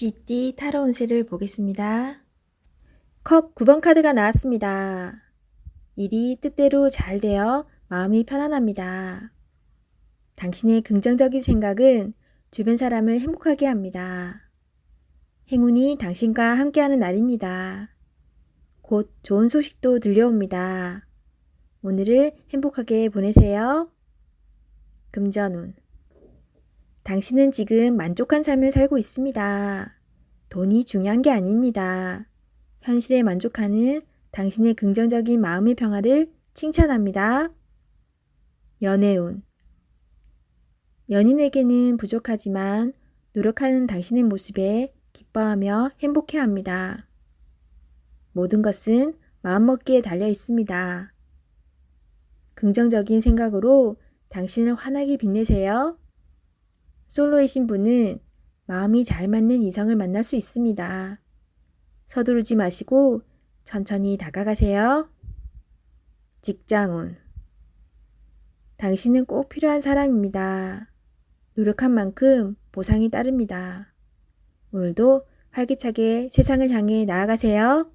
GT 타로 운세를 보겠습니다. 컵 9번 카드가 나왔습니다. 일이 뜻대로 잘 되어 마음이 편안합니다. 당신의 긍정적인 생각은 주변 사람을 행복하게 합니다. 행운이 당신과 함께하는 날입니다. 곧 좋은 소식도 들려옵니다. 오늘을 행복하게 보내세요. 금전운. 당신은 지금 만족한 삶을 살고 있습니다. 돈이 중요한 게 아닙니다. 현실에 만족하는 당신의 긍정적인 마음의 평화를 칭찬합니다. 연애운. 연인에게는 부족하지만 노력하는 당신의 모습에 기뻐하며 행복해합니다. 모든 것은 마음먹기에 달려 있습니다. 긍정적인 생각으로 당신을 환하게 빛내세요. 솔로이신 분은 마음이 잘 맞는 이성을 만날 수 있습니다. 서두르지 마시고 천천히 다가가세요. 직장운. 당신은 꼭 필요한 사람입니다. 노력한 만큼 보상이 따릅니다. 오늘도 활기차게 세상을 향해 나아가세요.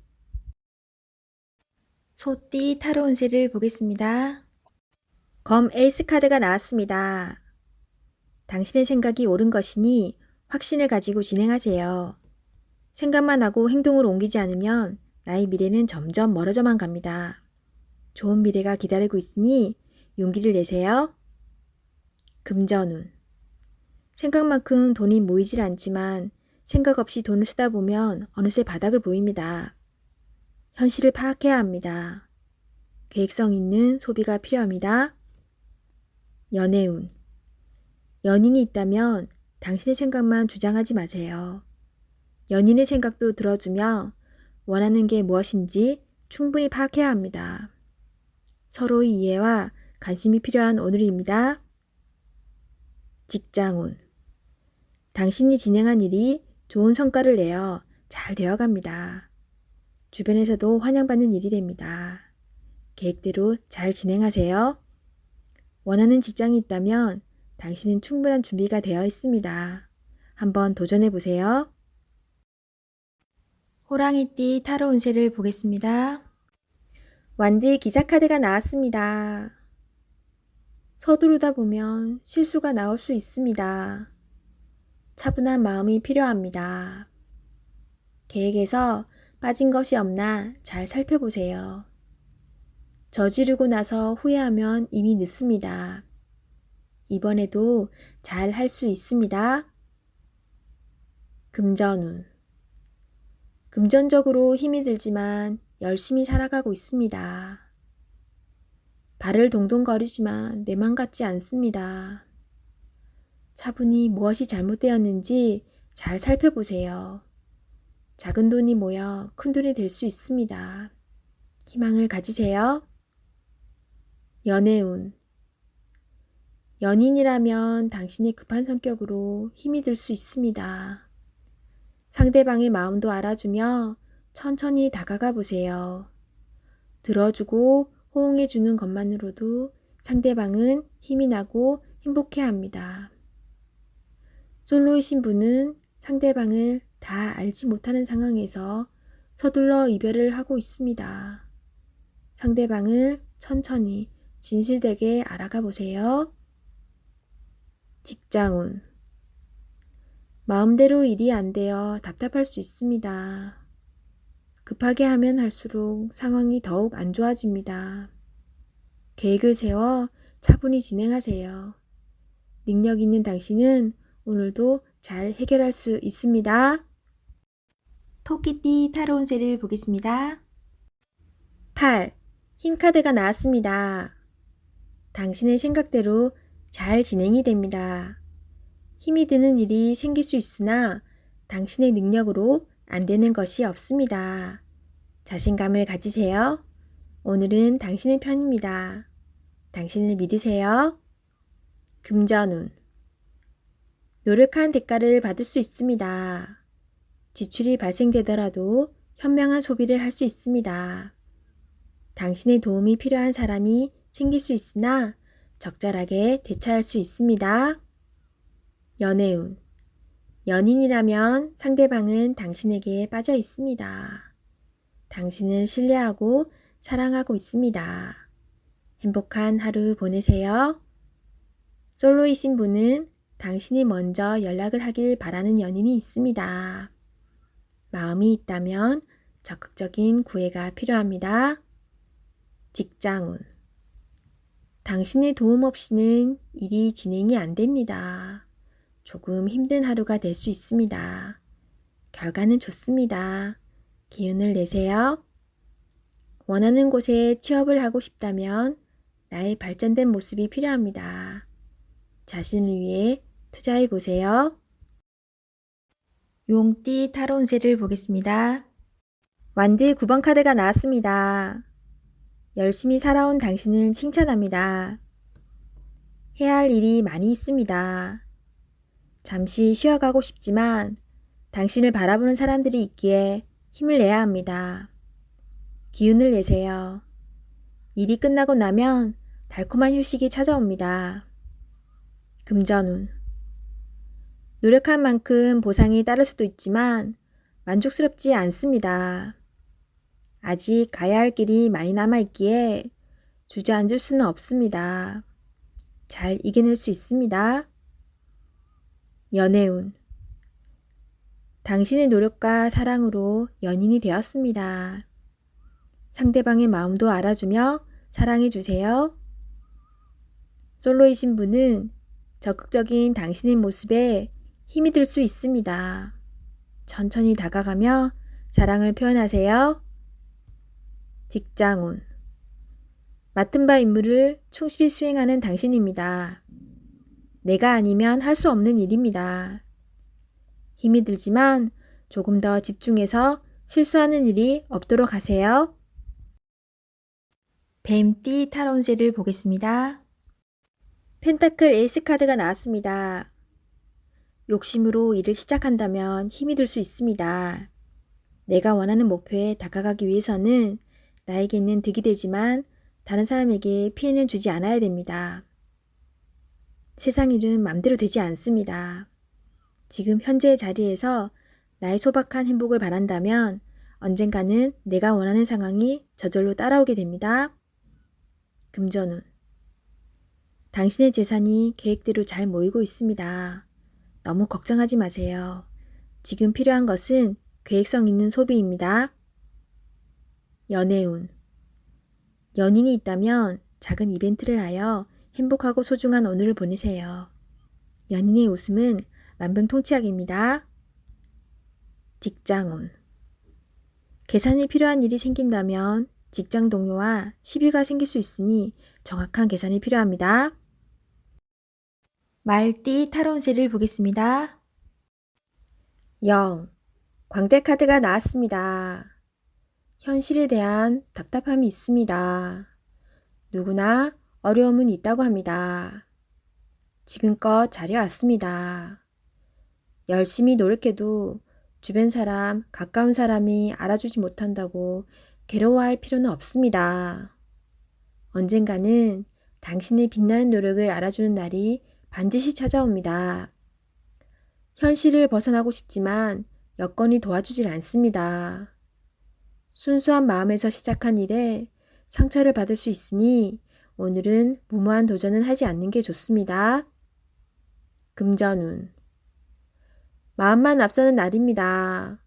소띠 타로 운세를 보겠습니다. 검 에이스 카드가 나왔습니다. 당신의 생각이 옳은 것이니 확신을 가지고 진행하세요. 생각만 하고 행동으로 옮기지 않으면 나의 미래는 점점 멀어져만 갑니다. 좋은 미래가 기다리고 있으니 용기를 내세요. 금전운. 생각만큼 돈이 모이질 않지만 생각 없이 돈을 쓰다 보면 어느새 바닥을 보입니다. 현실을 파악해야 합니다. 계획성 있는 소비가 필요합니다. 연애운. 연인이 있다면 당신의 생각만 주장하지 마세요. 연인의 생각도 들어주며 원하는 게 무엇인지 충분히 파악해야 합니다. 서로의 이해와 관심이 필요한 오늘입니다. 직장운. 당신이 진행한 일이 좋은 성과를 내어 잘 되어갑니다. 주변에서도 환영받는 일이 됩니다. 계획대로 잘 진행하세요. 원하는 직장이 있다면 당신은 충분한 준비가 되어 있습니다. 한번 도전해 보세요. 호랑이띠 타로 운세를 보겠습니다. 완드 기사 카드가 나왔습니다. 서두르다 보면 실수가 나올 수 있습니다. 차분한 마음이 필요합니다. 계획에서 빠진 것이 없나 잘 살펴보세요. 저지르고 나서 후회하면 이미 늦습니다. 이번에도 잘 할 수 있습니다. 금전운. 금전적으로 힘이 들지만 열심히 살아가고 있습니다. 발을 동동 거리지만 내 맘 같지 않습니다. 차분히 무엇이 잘못되었는지 잘 살펴보세요. 작은 돈이 모여 큰 돈이 될 수 있습니다. 희망을 가지세요. 연애운. 연인이라면 당신의 급한 성격으로 힘이 들 수 있습니다. 상대방의 마음도 알아주며 천천히 다가가 보세요. 들어주고 호응해주는 것만으로도 상대방은 힘이 나고 행복해합니다. 솔로이신 분은 상대방을 다 알지 못하는 상황에서 서둘러 이별을 하고 있습니다. 상대방을 천천히 진실되게 알아가 보세요. 직장운. 마음대로 일이 안 되어 답답할 수 있습니다. 급하게 하면 할수록 상황이 더욱 안 좋아집니다. 계획을 세워 차분히 진행하세요. 능력 있는 당신은 오늘도 잘 해결할 수 있습니다. 토끼띠 타로 운세를 보겠습니다. 8. 힘카드가 나왔습니다. 당신의 생각대로 잘 진행이 됩니다. 힘이 드는 일이 생길 수 있으나 당신의 능력으로 안 되는 것이 없습니다. 자신감을 가지세요. 오늘은 당신의 편입니다. 당신을 믿으세요. 금전운. 노력한 대가를 받을 수 있습니다. 지출이 발생되더라도 현명한 소비를 할 수 있습니다. 당신의 도움이 필요한 사람이 생길 수 있으나 적절하게 대처할 수 있습니다. 연애운. 연인이라면 상대방은 당신에게 빠져 있습니다. 당신을 신뢰하고 사랑하고 있습니다. 행복한 하루 보내세요. 솔로이신 분은 당신이 먼저 연락을 하길 바라는 연인이 있습니다. 마음이 있다면 적극적인 구애가 필요합니다. 직장운. 당신의 도움 없이는 일이 진행이 안 됩니다. 조금 힘든 하루가 될 수 있습니다. 결과는 좋습니다. 기운을 내세요. 원하는 곳에 취업을 하고 싶다면 나의 발전된 모습이 필요합니다. 자신을 위해 투자해 보세요. 용띠 타로 운세를 보겠습니다. 완드 9번 카드가 나왔습니다. 열심히 살아온 당신을 칭찬합니다. 해야 할 일이 많이 있습니다. 잠시 쉬어가고 싶지만 당신을 바라보는 사람들이 있기에 힘을 내야 합니다. 기운을 내세요. 일이 끝나고 나면 달콤한 휴식이 찾아옵니다. 금전운. 노력한 만큼 보상이 따를 수도 있지만 만족스럽지 않습니다. 아직 가야 할 길이 많이 남아있기에 주저앉을 수는 없습니다. 잘 이겨낼 수 있습니다. 연애운. 당신의 노력과 사랑으로 연인이 되었습니다. 상대방의 마음도 알아주며 사랑해주세요. 솔로이신 분은 적극적인 당신의 모습에 힘이 들 수 있습니다. 천천히 다가가며 사랑을 표현하세요. 직장운. 맡은 바 임무를 충실히 수행하는 당신입니다. 내가 아니면 할 수 없는 일입니다. 힘이 들지만 조금 더 집중해서 실수하는 일이 없도록 하세요. 뱀띠 타로 운세를 보겠습니다. 펜타클 에이스 카드가 나왔습니다. 욕심으로 일을 시작한다면 힘이 들 수 있습니다. 내가 원하는 목표에 다가가기 위해서는 나에게 있는 득이 되지만 다른 사람에게 피해는 주지 않아야 됩니다. 세상 일은 맘대로 되지 않습니다. 지금 현재의 자리에서 나의 소박한 행복을 바란다면 언젠가는 내가 원하는 상황이 저절로 따라오게 됩니다. 금전운. 당신의 재산이 계획대로 잘 모이고 있습니다. 너무 걱정하지 마세요. 지금 필요한 것은 계획성 있는 소비입니다. 연애운. 연인이 있다면 작은 이벤트를 하여 행복하고 소중한 오늘을 보내세요. 연인의 웃음은 만병통치약입니다. 직장운. 계산이 필요한 일이 생긴다면 직장 동료와 시비가 생길 수 있으니 정확한 계산이 필요합니다. 말띠 타로 운세를 보겠습니다. 영. 광대 카드가 나왔습니다. 현실에 대한 답답함이 있습니다. 누구나 어려움은 있다고 합니다. 지금껏 잘해왔습니다. 열심히 노력해도 주변 사람, 가까운 사람이 알아주지 못한다고 괴로워할 필요는 없습니다. 언젠가는 당신의 빛나는 노력을 알아주는 날이 반드시 찾아옵니다. 현실을 벗어나고 싶지만 여건이 도와주질 않습니다. 순수한 마음에서 시작한 일에 상처를 받을 수 있으니 오늘은 무모한 도전은 하지 않는 게 좋습니다. 금전운. 마음만 앞서는 날입니다.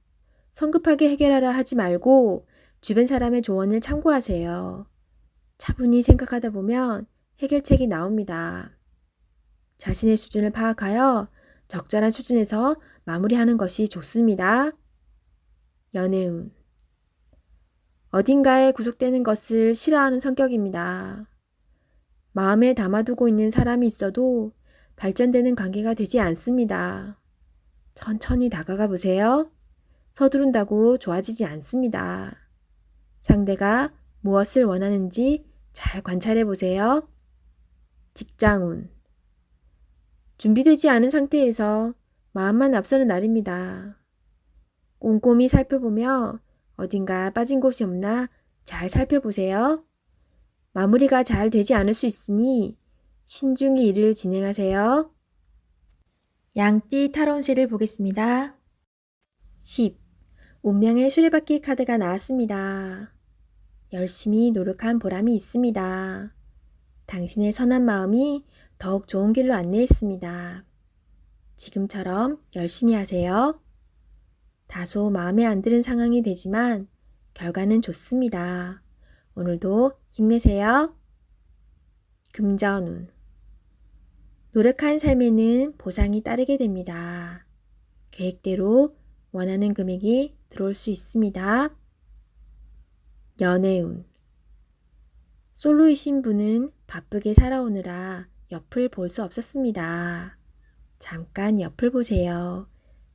성급하게 해결하려 하지 말고 주변 사람의 조언을 참고하세요. 차분히 생각하다 보면 해결책이 나옵니다. 자신의 수준을 파악하여 적절한 수준에서 마무리하는 것이 좋습니다. 연애운. 어딘가에 구속되는 것을 싫어하는 성격입니다. 마음에 담아두고 있는 사람이 있어도 발전되는 관계가 되지 않습니다. 천천히 다가가 보세요. 서두른다고 좋아지지 않습니다. 상대가 무엇을 원하는지 잘 관찰해 보세요. 직장운. 준비되지 않은 상태에서 마음만 앞서는 날입니다. 꼼꼼히 살펴보며 어딘가 빠진 곳이 없나 잘 살펴보세요. 마무리가 잘 되지 않을 수 있으니 신중히 일을 진행하세요. 양띠 타로운세를 보겠습니다. 10. 운명의 수레바퀴 카드가 나왔습니다. 열심히 노력한 보람이 있습니다. 당신의 선한 마음이 더욱 좋은 길로 안내했습니다. 지금처럼 열심히 하세요. 다소 마음에 안 드는 상황이 되지만 결과는 좋습니다. 오늘도 힘내세요. 금전운. 노력한 삶에는 보상이 따르게 됩니다. 계획대로 원하는 금액이 들어올 수 있습니다. 연애운. 솔로이신 분은 바쁘게 살아오느라 옆을 볼 수 없었습니다. 잠깐 옆을 보세요.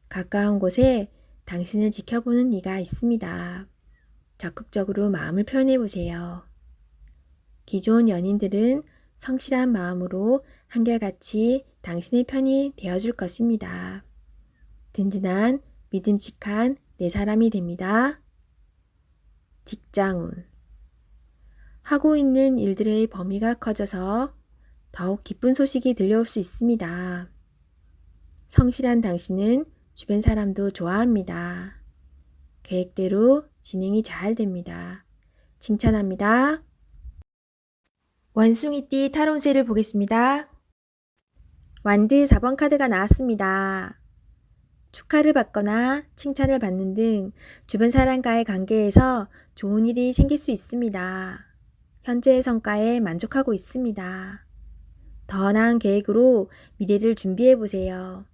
가까운 곳에 당신을 지켜보는 이가 있습니다. 적극적으로 마음을 표현해 보세요. 기존 연인들은 성실한 마음으로 한결같이 당신의 편이 되어줄 것입니다. 든든한 믿음직한 내 사람이 됩니다. 직장운. 하고 있는 일들의 범위가 커져서 더욱 기쁜 소식이 들려올 수 있습니다. 성실한 당신은 주변 사람도 좋아합니다. 계획대로 진행이 잘 됩니다. 칭찬합니다. 원숭이띠 타로운세를 보겠습니다. 완드 4번 카드가 나왔습니다. 축하를 받거나 칭찬을 받는 등 주변 사람과의 관계에서 좋은 일이 생길 수 있습니다. 현재의 성과에 만족하고 있습니다. 더 나은 계획으로 미래를 준비해 보세요.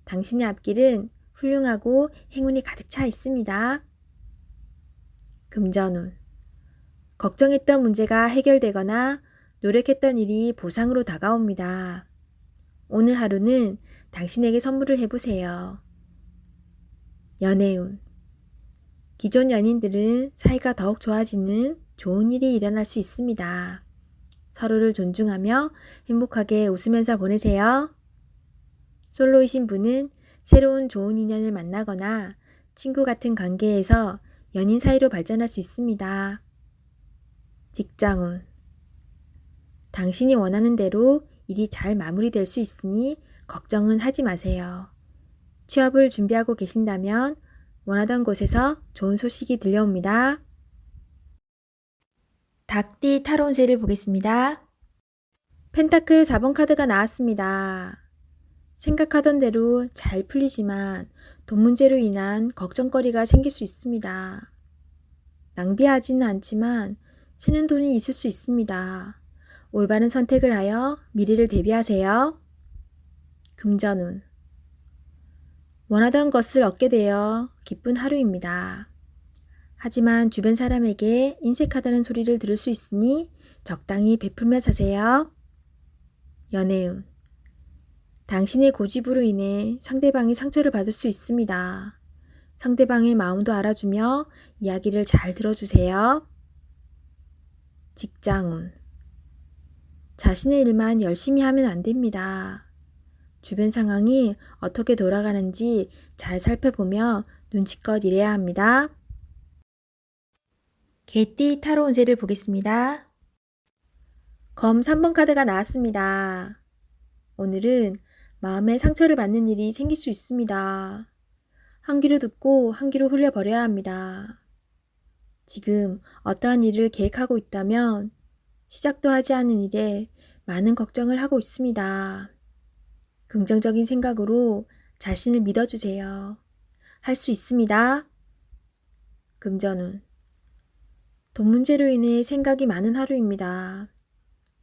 당신의 앞길은 훌륭하고 행운이 가득 차 있습니다. 금전운. 걱정했던 문제가 해결되거나 노력했던 일이 보상으로 다가옵니다. 오늘 하루는 당신에게 선물을 해보세요. 연애운. 기존 연인들은 사이가 더욱 좋아지는 좋은 일이 일어날 수 있습니다. 서로를 존중하며 행복하게 웃으면서 보내세요. 솔로이신 분은 새로운 좋은 인연을 만나거나 친구 같은 관계에서 연인 사이로 발전할 수 있습니다. 직장운. 당신이 원하는 대로 일이 잘 마무리될 수 있으니 걱정은 하지 마세요. 취업을 준비하고 계신다면 원하던 곳에서 좋은 소식이 들려옵니다. 닭띠 타로운세를 보겠습니다. 펜타클 4번 카드가 나왔습니다. 생각하던 대로 잘 풀리지만 돈 문제로 인한 걱정거리가 생길 수 있습니다. 낭비하지는 않지만 새는 돈이 있을 수 있습니다. 올바른 선택을 하여 미래를 대비하세요. 금전운. 원하던 것을 얻게 되어 기쁜 하루입니다. 하지만 주변 사람에게 인색하다는 소리를 들을 수 있으니 적당히 베풀며 사세요. 연애운. 당신의 고집으로 인해 상대방이 상처를 받을 수 있습니다. 상대방의 마음도 알아주며 이야기를 잘 들어주세요. 직장운. 자신의 일만 열심히 하면 안 됩니다. 주변 상황이 어떻게 돌아가는지 잘 살펴보며 눈치껏 일해야 합니다. 개띠 타로운세를 보겠습니다. 검 3번 카드가 나왔습니다. 오늘은 마음에 상처를 받는 일이 생길 수 있습니다. 한 귀로 듣고 한 귀로 흘려버려야 합니다. 지금 어떠한 일을 계획하고 있다면 시작도 하지 않은 일에 많은 걱정을 하고 있습니다. 긍정적인 생각으로 자신을 믿어주세요. 할 수 있습니다. 금전운. 돈 문제로 인해 생각이 많은 하루입니다.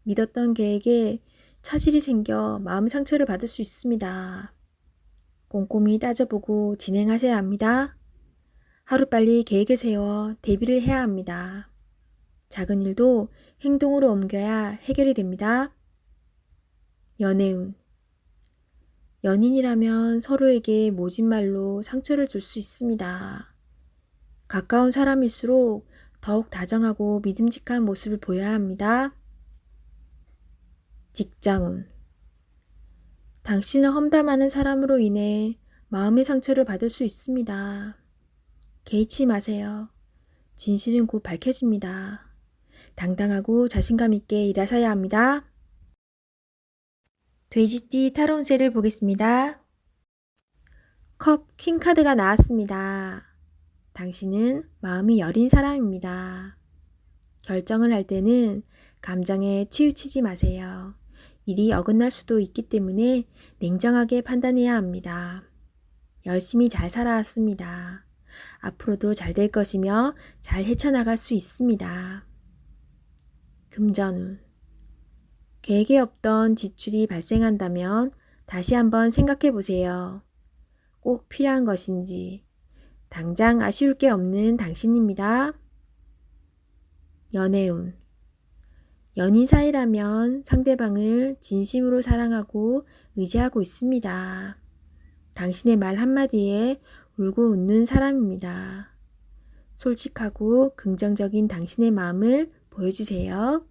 믿었던 계획에 차질이 생겨 마음 상처를 받을 수 있습니다. 꼼꼼히 따져보고 진행하셔야 합니다. 하루빨리 계획을 세워 대비를 해야 합니다. 작은 일도 행동으로 옮겨야 해결이 됩니다. 연애운. 연인이라면 서로에게 모진 말로 상처를 줄 수 있습니다. 가까운 사람일수록 더욱 다정하고 믿음직한 모습을 보여야 합니다. 직장운. 당신을 험담하는 사람으로 인해 마음의 상처를 받을 수 있습니다. 개의치 마세요. 진실은 곧 밝혀집니다. 당당하고 자신감 있게 일하셔야 합니다. 돼지띠 타로운세를 보겠습니다. 컵 퀸카드가 나왔습니다. 당신은 마음이 여린 사람입니다. 결정을 할 때는 감정에 치우치지 마세요. 일이 어긋날 수도 있기 때문에 냉정하게 판단해야 합니다. 열심히 잘 살아왔습니다. 앞으로도 잘 될 것이며 잘 헤쳐나갈 수 있습니다. 금전운. 계획에 없던 지출이 발생한다면 다시 한번 생각해 보세요. 꼭 필요한 것인지. 당장 아쉬울 게 없는 당신입니다. 연애운. 연인 사이라면 상대방을 진심으로 사랑하고 의지하고 있습니다. 당신의 말 한마디에 울고 웃는 사람입니다. 솔직하고 긍정적인 당신의 마음을 보여주세요.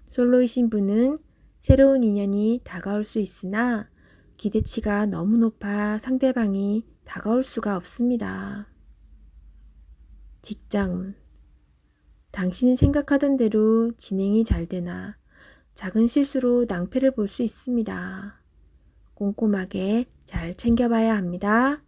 솔로이신 분은 새로운 인연이 다가올 수 있으나 기대치가 너무 높아 상대방이 다가올 수가 없습니다. 직장운. 당신이 생각하던 대로 진행이 잘 되나 작은 실수로 낭패를 볼 수 있습니다. 꼼꼼하게 잘 챙겨봐야 합니다.